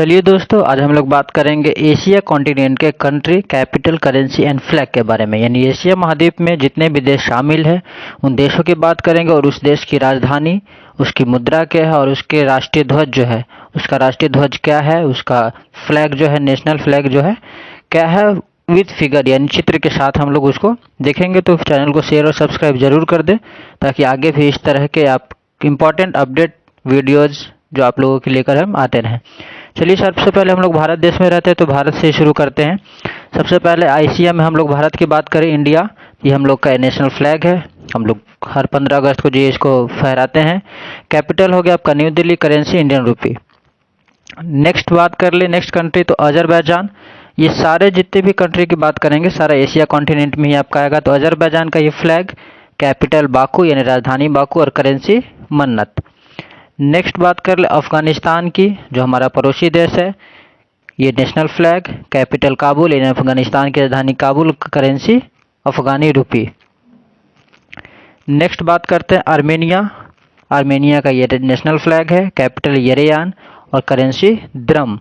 चलिए दोस्तों, आज हम लोग बात करेंगे एशिया कॉन्टिनेंट के country, capital, currency and flag के बारे में। यानी एशिया महाद्वीप में जितने भी देश शामिल हैं उन देशों की बात करेंगे और उस देश की राजधानी, उसकी मुद्रा क्या है और उसके राष्ट्रीय ध्वज जो है, उसका राष्ट्रीय ध्वज क्या है, उसका फ्लैग जो है, नेशनल फ्लैग जो है क्या है, विथ फिगर यानी चित्र के साथ हम लोग उसको देखेंगे। तो चैनल को शेयर और सब्सक्राइब जरूर कर दें ताकि आगे भी इस तरह के आप इम्पॉर्टेंट अपडेट वीडियोज़ जो आप लोगों के लेकर हम आते रहें। चलिए, सबसे पहले हम लोग भारत देश में रहते हैं तो भारत से शुरू करते हैं। सबसे पहले एशिया में हम लोग भारत की बात करें, इंडिया, ये हम लोग का नेशनल फ्लैग है। हम लोग हर 15 अगस्त को जो इसको फहराते हैं। कैपिटल हो गया आपका new Delhi, currency Indian rupee. Next बात कर ले, नेक्स्ट कंट्री तो अजरबैजान। ये सारे जितने भी कंट्री की बात करेंगे सारा एशिया कॉन्टिनेंट में ही आपका आएगा। तो अजरबैजान का ये फ्लैग, कैपिटल बाकू यानी राजधानी बाकू और करेंसी मन्नत। नेक्स्ट बात कर ले अफगानिस्तान की, जो हमारा पड़ोसी देश है। ये नेशनल फ्लैग, कैपिटल काबुल यानी अफगानिस्तान की राजधानी काबुल, करेंसी अफगानी रुपी। नेक्स्ट बात करते हैं आर्मेनिया। आर्मेनिया का ये नेशनल फ्लैग है, कैपिटल येरेवान और करेंसी द्रम।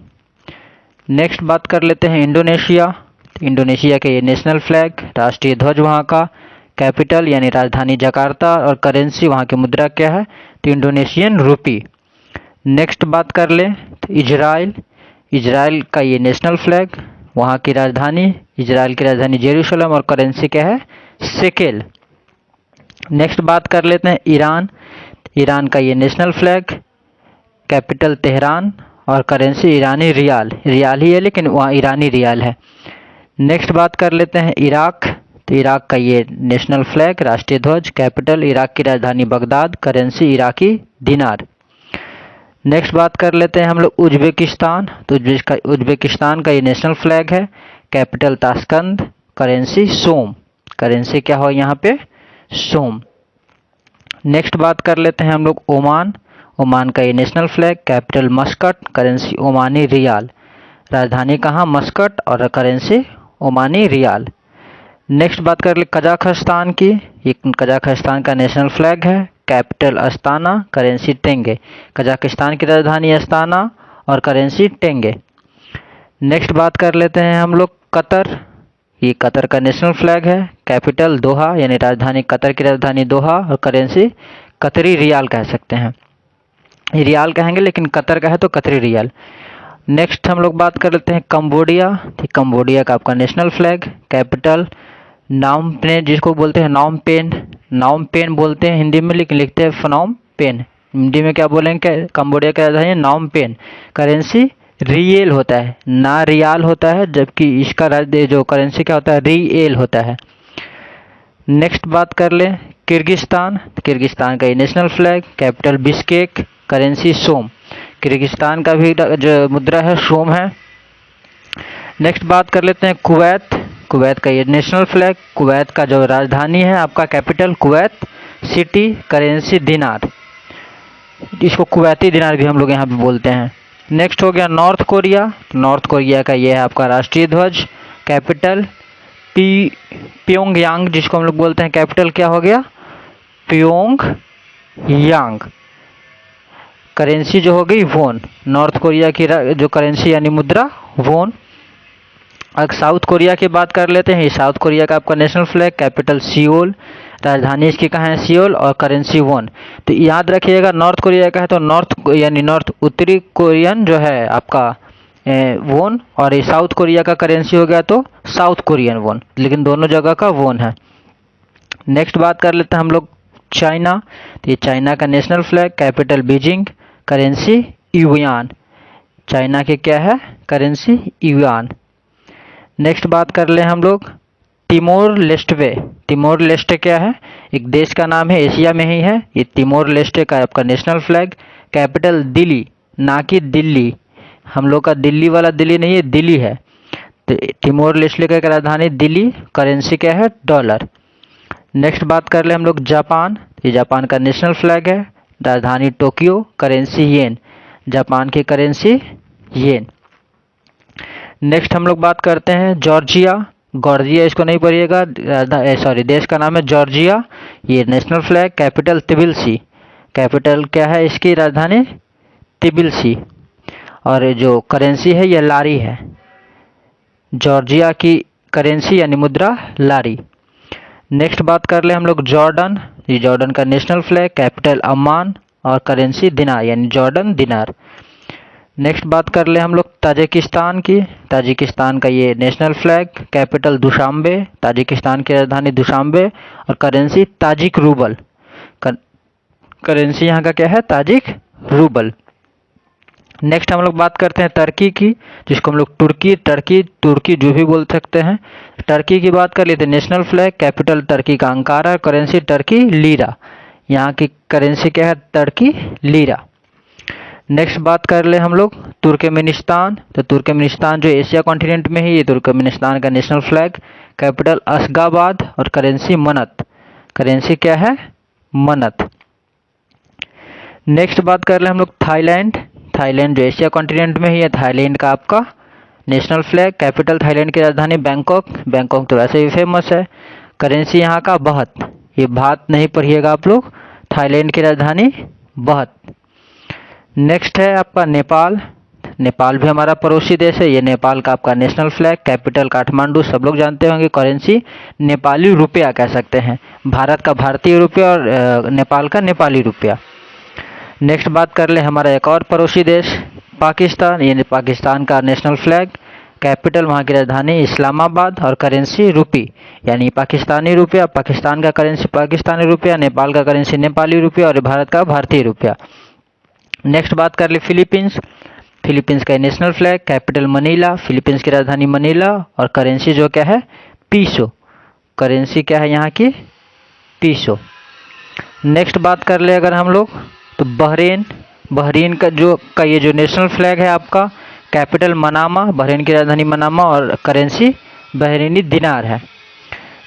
नेक्स्ट बात कर लेते हैं इंडोनेशिया। इंडोनेशिया का ये नेशनल फ्लैग, राष्ट्रीय ध्वज वहाँ का, कैपिटल यानी राजधानी जकार्ता और करेंसी वहाँ की मुद्रा क्या है, तो इंडोनेशियन रुपी। नेक्स्ट बात कर ले तो इजराइल। इजराइल का ये नेशनल फ्लैग, वहाँ की राजधानी, इजराइल की राजधानी जेरूशलम और करेंसी क्या है, शेकेल। नेक्स्ट बात कर लेते हैं ईरान। ईरान का ये नेशनल फ्लैग, कैपिटल तेहरान और करेंसी ईरानी रियाल। रियाल ही है लेकिन वहाँ ईरानी रियाल है। नेक्स्ट बात कर लेते हैं इराक। तो इराक का ये नेशनल फ्लैग, राष्ट्रीय ध्वज, कैपिटल इराक की राजधानी बगदाद, करेंसी इराकी दिनार। नेक्स्ट बात कर लेते हैं हम लोग उज्बेकिस्तान। तो उज्बेकिस्तान का ये नेशनल फ्लैग है, कैपिटल ताशकंद, करेंसी सोम। करेंसी क्या हो यहाँ पे, सोम। नेक्स्ट बात कर लेते हैं हम लोग ओमान। ओमान का ये national flag, capital Muscat, currency Omani rial. राजधानी कहाँ, मस्कट और करेंसी ओमानी रियाल। नेक्स्ट बात कर ले कजाकिस्तान की। ये कजाकिस्तान का नेशनल फ्लैग है, कैपिटल अस्ताना, करेंसी टेंगे। कजाकिस्तान की राजधानी अस्ताना और करेंसी टेंगे। नेक्स्ट बात कर लेते हैं हम लोग कतर। ये कतर का नेशनल फ्लैग है, कैपिटल दोहा यानी राजधानी, कतर की राजधानी दोहा और करेंसी कतरी रियाल कह सकते हैं। रियाल कहेंगे लेकिन कतर का है तो कतरी रियाल। नेक्स्ट हम लोग बात कर लेते हैं कंबोडिया। कंबोडिया का आपका नेशनल फ्लैग, कैपिटल नाम पेन, जिसको बोलते हैं नाम पेन। नाम पेन बोलते हैं हिंदी में लेकिन लिखते हैं फनोम पेन। हिंदी में क्या बोलेंगे, कंबोडिया का राजधानी नाम पेन। करेंसी रियल होता है, ना रियाल होता है, जबकि इसका जो करेंसी क्या होता है, रियल होता है। नेक्स्ट बात कर ले किर्गिस्तान। किर्गिस्तान का ये national flag, capital Bishkek, currency som. Kyrgyzstan का भी जो मुद्रा है सोम है। नेक्स्ट बात कर लेते हैं कुवैत। कुवैत का ये नेशनल फ्लैग, कुवैत का जो राजधानी है आपका, कैपिटल कुवैत सिटी, करेंसी दिनार। इसको कुवैती दिनार भी हम लोग यहाँ पे बोलते हैं। नेक्स्ट हो गया नॉर्थ कोरिया। नॉर्थ कोरिया का ये है आपका राष्ट्रीय ध्वज, कैपिटल प्योंगयांग, जिसको हम लोग बोलते हैं, कैपिटल क्या हो गया, प्योंगयांग। करेंसी जो हो गई वोन। नॉर्थ कोरिया की जो करेंसी यानी मुद्रा वोन। अब साउथ कोरिया की बात कर लेते हैं। साउथ कोरिया का आपका नेशनल फ्लैग, कैपिटल सियोल, राजधानी इसकी कहाँ है, सियोल और करेंसी वोन। तो याद रखिएगा नॉर्थ कोरिया का है तो नॉर्थ यानी नॉर्थ उत्तरी कोरियन जो है आपका वोन, और ये साउथ कोरिया का करेंसी हो गया तो साउथ कोरियन वोन, लेकिन दोनों जगह का वोन है। नेक्स्ट बात कर लेते हैं हम लोग चाइना। तो ये चाइना का national flag, capital Beijing, currency yuan. China के क्या है, करेंसी युआन। नेक्स्ट बात कर ले हम लोग तिमोर लेस्टे। तिमोर लेस्टे क्या है, एक देश का नाम है, एशिया में ही है। ये तिमोर लेस्टे का आपका नेशनल फ्लैग, कैपिटल दिल्ली, ना कि दिल्ली। हम लोग का दिल्ली वाला दिल्ली नहीं है, दिल्ली है। तो तिमोर लेस्टे का राजधानी दिल्ली, करेंसी क्या है, डॉलर। नेक्स्ट बात कर ले हम लोग जापान। ये जापान का नेशनल फ्लैग है, राजधानी टोक्यो, करेंसी येन। जापान की करेंसी येन। नेक्स्ट हम लोग बात करते हैं जॉर्जिया। जॉर्जिया इसको नहीं पढ़िएगा, सॉरी, देश का नाम है जॉर्जिया। ये national flag, capital Tbilisi. Capital क्या है इसकी, राजधानी तिबिलिसी। और जो करेंसी है ये लारी है। जॉर्जिया की करेंसी यानी मुद्रा लारी। नेक्स्ट बात कर ले हम लोग जॉर्डन। ये जॉर्डन का नेशनल फ्लैग, कैपिटल अम्मान और करेंसी दिनार यानी जॉर्डन दिनार। नेक्स्ट बात कर ले हम लोग ताजिकिस्तान की। ताजिकिस्तान का ये national flag, capital Dushanbe, Tajikistan की राजधानी दुशांबे और करेंसी ताजिक रूबल। करेंसी यहाँ का क्या है? Tajik rouble. नेक्स्ट हम लोग बात करते हैं टर्की की, जिसको हम लोग तुर्की जो भी बोल सकते हैं। टर्की की बात कर लेते हैं। नेशनल फ्लैग, कैपिटल टर्की का अंकारा, करेंसी टर्की लीरा। यहाँ की करेंसी क्या है? Turkey lira. नेक्स्ट बात कर ले हम लोग तुर्कमेनिस्तान। तो तुर्कमेनिस्तान जो एशिया कॉन्टिनेंट में है, ये तुर्कमेनिस्तान का नेशनल फ्लैग, कैपिटल अशगाबाद और करेंसी मनत। करेंसी क्या है? मनत। नेक्स्ट बात कर ले हम लोग थाईलैंड। थाईलैंड जो एशिया कॉन्टिनेंट में ही है, थाईलैंड का आपका नेशनल फ्लैग, कैपिटल थाईलैंड की राजधानी बैंकॉक। बैंकॉक तो वैसे भी फेमस है। करेंसी यहाँ का बहत। ये बात नहीं पढ़िएगा आप लोग। थाईलैंड की राजधानी बहत। नेक्स्ट है आपका नेपाल। नेपाल भी हमारा पड़ोसी देश है। ये नेपाल का आपका नेशनल फ्लैग, कैपिटल काठमांडू, सब लोग जानते होंगे। करेंसी नेपाली रुपया कह सकते हैं। भारत का भारतीय रुपया और नेपाल का नेपाली रुपया। नेक्स्ट बात कर ले हमारा एक और पड़ोसी देश पाकिस्तान। ये पाकिस्तान का नेशनल फ्लैग, कैपिटल वहाँ की राजधानी इस्लामाबाद और करेंसी रुपी यानी पाकिस्तानी रुपया। पाकिस्तान का करेंसी पाकिस्तानी रुपया, नेपाल का करेंसी नेपाली रुपया और भारत का भारतीय रुपया। नेक्स्ट बात कर ले फिलीपींस। फिलीपींस का national flag, capital Manila, Philippines की राजधानी मनीला और करेंसी जो क्या है? पीसो। करेंसी क्या है यहाँ की? पीसो। नेक्स्ट बात कर ले अगर हम लोग तो बहरीन। बहरीन का ये जो नेशनल फ्लैग है आपका, कैपिटल मनामा, बहरीन की राजधानी मनामा और करेंसी बहरीनी दिनार है।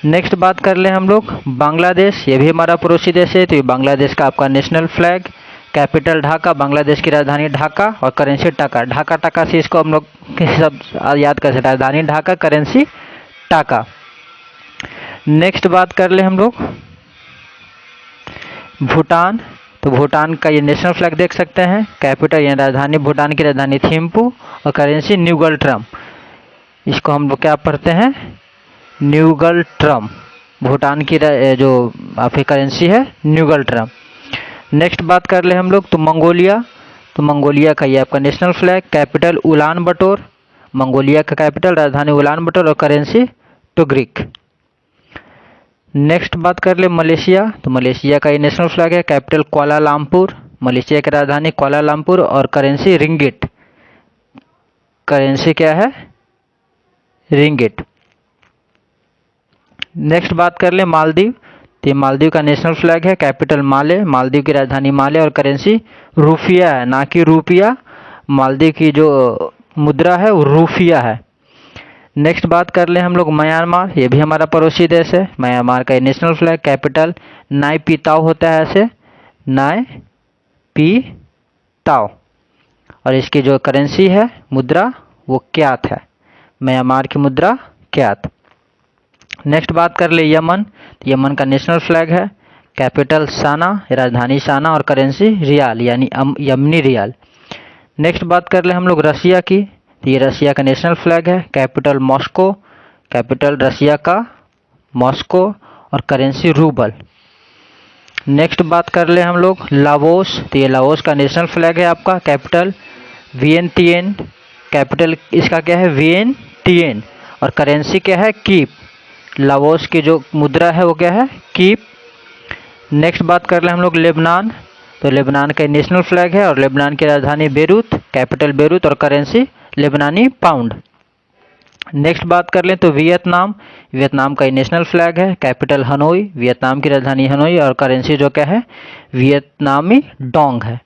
नेक्स्ट बात कर ले हम लोग बांग्लादेश। ये भी हमारा पड़ोसी देश है। तो ये बांग्लादेश का आपका national flag, capital Dhaka, Bangladesh की राजधानी ढाका और करेंसी टाका। ढाका टाका से इसको हम लोग सब याद कर सकते हैं। राजधानी ढाका, करेंसी टाका। नेक्स्ट बात कर ले हम लोग भूटान। तो भूटान का ये नेशनल फ्लैग देख सकते हैं, कैपिटल या राजधानी भूटान की राजधानी थिम्पू और करेंसी न्यूगल ट्रम। इसको हम लोग क्या पढ़ते हैं? न्यूगल ट्रम। भूटान की जो आपकी करेंसी है न्यूगल ट्रम। नेक्स्ट बात कर ले हम लोग तो मंगोलिया। तो मंगोलिया का ये आपका नेशनल फ्लैग, कैपिटल उलान बटोर, मंगोलिया का कैपिटल राजधानी उलान बटोर और करेंसी टुग्रिक। नेक्स्ट बात कर ले मलेशिया। तो मलेशिया का ये नेशनल फ्लैग है, कैपिटल कुआलालंपुर, मलेशिया की राजधानी कुआलालंपुर और करेंसी रिंगिट। करेंसी क्या है? रिंगिट। नेक्स्ट बात कर ले मालदीव। तो ये मालदीव का नेशनल फ्लैग है, कैपिटल माले, मालदीव की राजधानी माले और करेंसी रूफिया है, ना कि रूपिया। मालदीव की जो मुद्रा है वो रूफिया है। नेक्स्ट बात कर ले हम लोग म्यांमार। ये भी हमारा पड़ोसी देश है। म्यांमार का नेशनल फ्लैग, कैपिटल नाई पी ताओ होता है, ऐसे नाई पी ताओ और इसकी जो करेंसी है मुद्रा वो क्यात है। म्यांमार की मुद्रा क्यात। नेक्स्ट बात कर ले यमन। यमन का नेशनल फ्लैग है, कैपिटल साना, राजधानी साना और करेंसी रियाल यानी यमनी रियाल। नेक्स्ट बात कर ले हम लोग रसिया की। ये रसिया का नेशनल फ्लैग है, कैपिटल मॉस्को, कैपिटल रसिया का मॉस्को और करेंसी रूबल। नेक्स्ट बात कर ले हम लोग लाओस। तो ये लाओस का नेशनल फ्लैग है आपका, कैपिटल वियेनतिएन, कैपिटल इसका क्या है? वियेनतिएन और करेंसी क्या है? कीप। लाओस की जो मुद्रा है वो क्या है? कीप। नेक्स्ट बात कर ले हम लोग लेबनान। तो लेबनान का नेशनल फ्लैग है और लेबनान की राजधानी बेरूत, कैपिटल बेरूत और करेंसी लेबनानी पाउंड। नेक्स्ट बात कर लें तो वियतनाम। वियतनाम का नेशनल फ्लैग है, कैपिटल हनोई, वियतनाम की राजधानी हनोई और करेंसी जो क्या है? वियतनामी डोंग है।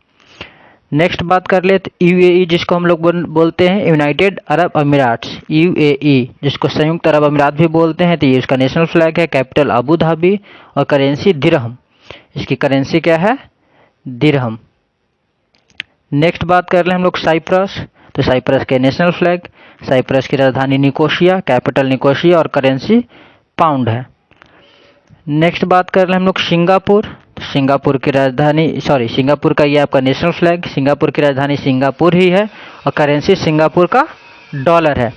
नेक्स्ट बात कर ले तो यूएई, जिसको हम लोग बोलते हैं यूनाइटेड अरब अमीराट्स, यूएई जिसको संयुक्त अरब अमीरात भी बोलते हैं। तो ये इसका नेशनल फ्लैग है, कैपिटल अबू धाबी और करेंसी दिरहम। इसकी करेंसी क्या है? दिरहम। नेक्स्ट बात कर ले हम लोग साइप्रस। तो साइप्रस के नेशनल फ्लैग, साइप्रस की राजधानी निकोशिया, कैपिटल निकोशिया और करेंसी पाउंड है। नेक्स्ट बात कर ले हम लोग सिंगापुर। तो सिंगापुर की राजधानी सिंगापुर का ये आपका नेशनल फ्लैग, सिंगापुर की राजधानी सिंगापुर ही है और करेंसी सिंगापुर का डॉलर है।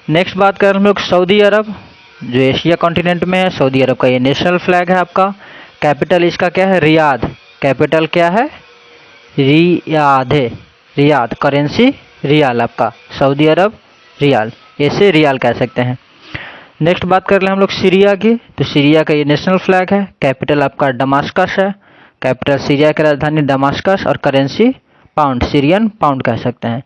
नेक्स्ट बात करें हम लोग सऊदी अरब, जो एशिया कॉन्टिनेंट में है। सऊदी अरब का ये नेशनल फ्लैग है आपका। कैपिटल इसका क्या है? रियाद। कैपिटल क्या है? रियाद है, रियाद। करेंसी रियाल आपका, सऊदी अरब रियाल, ऐसे रियाल कह सकते हैं। नेक्स्ट बात कर लें हम लोग सीरिया की, तो सीरिया का ये नेशनल फ्लैग है। कैपिटल आपका दमास्कस है, कैपिटल सीरिया की राजधानी दमास्कस और करेंसी पाउंड, सीरियन पाउंड कह सकते हैं।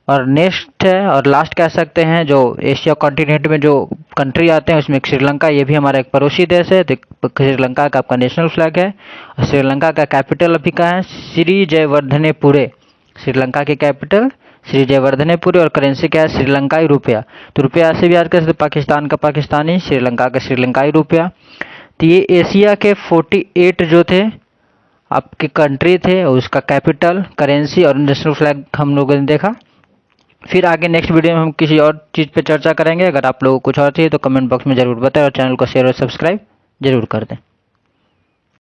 और नेक्स्ट है और लास्ट कह सकते हैं, जो एशिया कॉन्टिनेंट में जो कंट्री आते हैं उसमें श्रीलंका, ये भी हमारा एक पड़ोसी देश है। तो श्रीलंका का आपका नेशनल फ्लैग है और श्रीलंका का कैपिटल अभी का है श्री जयवर्धनेपुरे। श्रीलंका की कैपिटल श्री जयवर्धनेपुरे और करेंसी क्या है? श्रीलंकाई रुपया। तो रुपया से भी याद कर सकते, पाकिस्तान का पाकिस्तानी, श्रीलंका का श्रीलंकाई रुपया। तो ये एशिया के 48 जो थे आपके कंट्री थे, उसका कैपिटल, करेंसी और नेशनल फ्लैग हम लोगों ने देखा। फिर आगे नेक्स्ट वीडियो में हम किसी और चीज़ पे चर्चा करेंगे। अगर आप लोगों को कुछ और चाहिए तो कमेंट बॉक्स में ज़रूर बताएं और चैनल को शेयर और सब्सक्राइब जरूर कर दें।